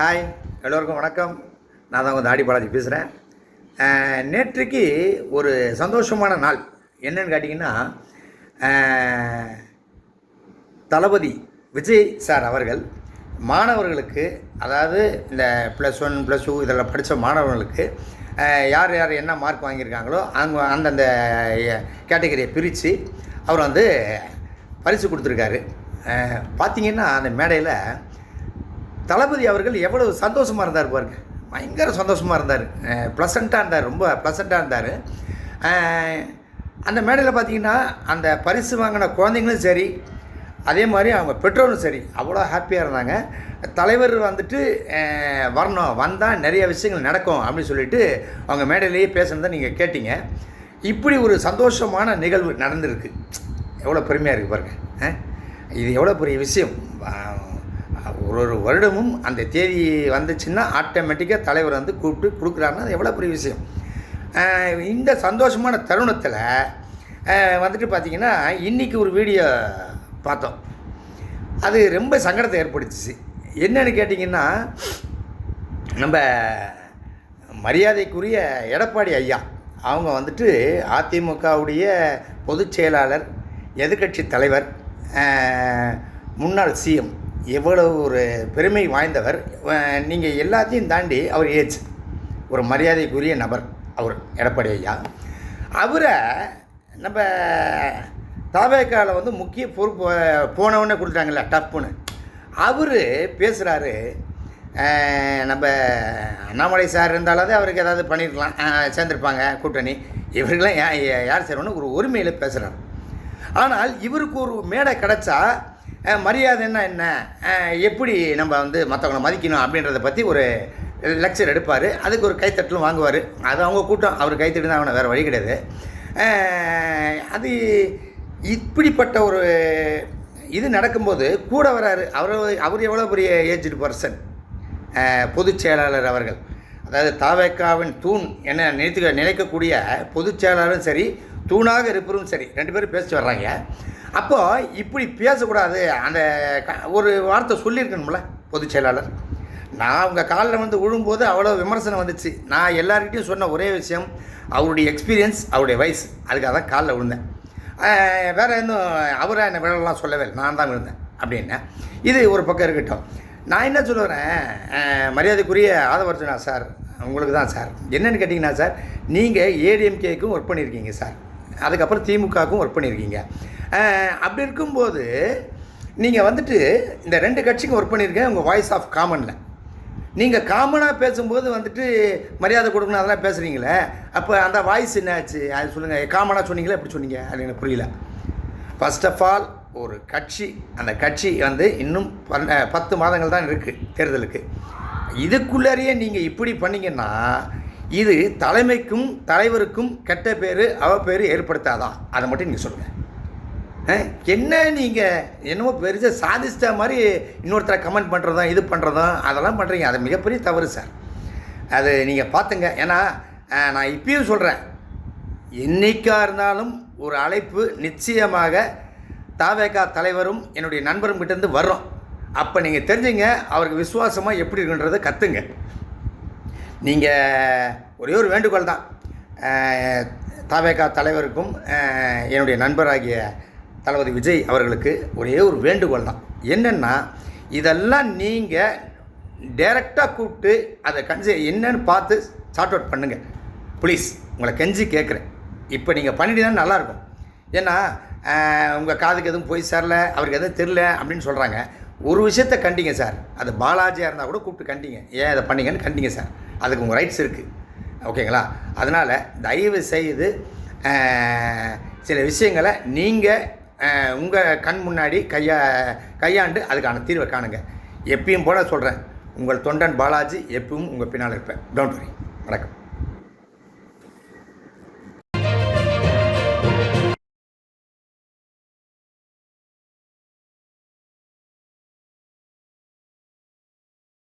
Hi, எல்லோருக்கும் வணக்கம். நான் தான் தாடி பாலாஜி பேசுகிறேன். நேற்றைக்கு ஒரு சந்தோஷமான நாள் என்னன்னு கேட்டிங்கன்னா, தளபதி விஜய் சார் அவர்கள் மாணவர்களுக்கு, அதாவது இந்த +1 +2 இதில் படித்த மாணவர்களுக்கு யார் யார் என்ன மார்க் வாங்கியிருக்காங்களோ அவங்க அந்தந்த கேட்டகரியை பிரித்து அவர் வந்து பரிசு கொடுத்துருக்காரு. பார்த்திங்கன்னா அந்த மேடையில் தளபதி அவர்கள் எவ்வளவு சந்தோஷமாக இருந்தார் பாருங்க. பயங்கர சந்தோஷமாக இருந்தார், ப்ளசண்ட்டாக இருந்தார், ரொம்ப ப்ளசண்ட்டாக இருந்தார். அந்த மேடையில் பார்த்திங்கன்னா அந்த பரிசு வாங்கின குழந்தைங்களும் சரி, அதே மாதிரி அவங்க பெற்றோரும் சரி, அவ்வளோ ஹாப்பியாக இருந்தாங்க. தலைவர் வந்துட்டு வரணும், வந்தால் நிறைய விஷயங்கள் நடக்கும் அப்படின்னு சொல்லிட்டு அவங்க மேடையிலேயே பேசுனதை நீங்கள் கேட்டீங்க. இப்படி ஒரு சந்தோஷமான நிகழ்வு நடந்திருக்கு. எவ்வளோ பெருமையாக இருக்குது பாருங்கள். இது எவ்வளோ பெரிய விஷயம். ஒரு வருடமும் அந்த தேதி வந்துச்சுன்னா ஆட்டோமேட்டிக்காக தலைவர் வந்து கூப்பிட்டு கொடுக்குறாருன்னா அது எவ்வளோ பெரிய விஷயம். இந்த சந்தோஷமான தருணத்தில் வந்துட்டு பார்த்திங்கன்னா இன்றைக்கி ஒரு வீடியோ பார்த்தோம். அது ரொம்ப சங்கடத்தை ஏற்படுத்துச்சு. என்னன்னு கேட்டிங்கன்னா, நம்ம மரியாதைக்குரிய எடப்பாடி ஐயா அவங்க வந்துட்டு அதிமுகவுடைய பொதுச் செயலாளர், எதிர்க்கட்சி தலைவர், முன்னாள் சிஎம், எவ்வளவு ஒரு பெருமை வாய்ந்தவர். நீங்கள் எல்லாத்தையும் தாண்டி அவர் ஏஜ் ஒரு மரியாதைக்குரிய நபர் அவர் எடப்பாடி ஐயா. அவரை நம்ம தவேகாவில் வந்து முக்கிய பொறுப்பு போனவொன்னே கொடுத்துட்டாங்கல்ல டப்புன்னு. அவர் பேசுகிறாரு, நம்ம அண்ணாமலை சார் இருந்தாலும் அவருக்கு ஏதாவது பண்ணியிருக்கலாம், சேர்ந்துருப்பாங்க கூட்டணி, இவர்களாம் யார் செய்யணும்னு ஒரு உரிமையில் பேசுகிறார். ஆனால் இவருக்கு ஒரு மேடை கிடச்சா மரியாதைன்னா என்ன, எப்படி நம்ம வந்து மற்றவங்களை மதிக்கணும் அப்படின்றத பற்றி ஒரு லெக்சர் எடுப்பார். அதுக்கு ஒரு கைத்தட்டலும் வாங்குவார். அது அவங்க கூட்டம், அவர் கைத்தட்டு தான், அவனை வேறு வழி கிடையாது. அது இப்படிப்பட்ட ஒரு இது நடக்கும்போது கூட வராரு அவர் எவ்வளோ பெரிய ஏஜ்டு பர்சன், பொதுச் செயலாளர் அவர்கள். அதாவது தவேகாவின் தூண் என்ன நினைக்கக்கூடிய பொதுச் செயலாளரும் சரி, தூணாக இருப்பவரும் சரி, 2 பேரும் பேசிட்டு வர்றாங்க. அப்போது இப்படி பேசக்கூடாது, அந்த ஒரு வார்த்தை சொல்லியிருக்கணும்ல பொதுச் செயலாளர். நான் உங்கள் காலில் வந்து விழும்போது அவ்வளோ விமர்சனம் வந்துச்சு. நான் எல்லாருக்கிட்டையும் சொன்ன ஒரே விஷயம், அவருடைய எக்ஸ்பீரியன்ஸ், அவருடைய வயசு, அதுக்காக தான் காலில் விழுந்தேன். வேறு எதுவும் அவரை என்னை விழலாம் சொல்லவே இல்லை, நான் தான் விழுந்தேன் அப்படின்னு. இது ஒரு பக்கம் இருக்கட்டும். நான் என்ன சொல்லுறேன், மரியாதைக்குரிய ஆதவர்ஜுனா சார், உங்களுக்கு தான் சார். என்னென்னு கேட்டிங்கன்னா சார், நீங்கள் ஏடிஎம்கேக்கும் ஒர்க் பண்ணியிருக்கீங்க சார், அதுக்கப்புறம் திமுகவுக்கும் ஒர்க் பண்ணியிருக்கீங்க. அப்படி இருக்கும்போது நீங்கள் வந்துட்டு இந்த 2 கட்சிக்கும் ஒர்க் பண்ணியிருக்கேன். உங்கள் வாய்ஸ் ஆஃப் காமனில் நீங்கள் காமனாக பேசும்போது வந்துட்டு மரியாதை கொடுக்கணும் அதெல்லாம் பேசுகிறீங்களே, அப்போ அந்த வாய்ஸ் என்னாச்சு அது சொல்லுங்கள். காமனாக சொன்னீங்களே, எப்படி சொன்னீங்க அது எனக்கு புரியல. ஃபர்ஸ்ட் ஆஃப் ஆல் ஒரு கட்சி, அந்த கட்சி வந்து இன்னும் 10 மாதங்கள் தான் இருக்குது தேர்தலுக்கு. இதுக்குள்ளேயே நீங்கள் இப்படி பண்ணிங்கன்னா இது தலைமைக்கும் தலைவருக்கும் கெட்ட பேர், அவப்பேர் ஏற்படுத்தாதான், அதை மட்டும் நீங்கள் சொல்லுங்கள். என்ன நீங்கள் என்னமோ பெருசாக சாதிச்சிட்ட மாதிரி இன்னொருத்தரை கமெண்ட் பண்ணுறதும் இது பண்ணுறதும் அதெல்லாம் பண்ணுறீங்க. அது மிகப்பெரிய தவறு சார். அது நீங்கள் பார்த்துங்க. ஏன்னா நான் இப்பயும் சொல்கிறேன், என்றைக்காக இருந்தாலும் ஒரு அழைப்பு நிச்சயமாக தவேகா தலைவரும் என்னுடைய நண்பரும் கிட்டேருந்து வர்றோம். அப்போ நீங்கள் தெரிஞ்சுங்க, அவருக்கு விசுவாசமாக எப்படி இருக்குன்றதை கற்றுங்க. நீங்கள் ஒரே ஒரு வேண்டுகோள் தான், தவேகா தலைவருக்கும் என்னுடைய நண்பராகிய தளபதி விஜய் அவர்களுக்கு ஒரே ஒரு வேண்டுகோள் தான். என்னென்னா, இதெல்லாம் நீங்கள் டைரெக்டாக கூப்பிட்டு அதை என்னன்னு பார்த்து சார்ட் அவுட் பண்ணுங்கள் ப்ளீஸ். உங்களை கெஞ்சி கேட்குறேன். இப்போ நீங்கள் பண்ணிட்டீங்கன்னா நல்லாயிருக்கும். ஏன்னா உங்கள் காதுக்கு எதுவும் போய் சேரல, அவருக்கு எதுவும் தெரில அப்படின்னு சொல்கிறாங்க. ஒரு விஷயத்தை கண்டிங்க சார், அது பாலாஜியாக இருந்தால் கூட கூப்பிட்டு கண்டிங்க, ஏன் இதை பண்ணிங்கன்னு கண்டிங்க சார். அதுக்கு உங்கள் ரைட்ஸ் இருக்குது, ஓகேங்களா? அதனால் தயவு செய்து சில விஷயங்களை நீங்கள் உங்கள் கண் முன்னாடி கையாண்டு அதுக்கான தீர்வை காணுங்க. எப்பயும் போல சொல்கிறேன், உங்கள் தொண்டன் பாலாஜி எப்பவும் உங்கள் பின்னால் இருப்பேன். Don't worry. வணக்கம்.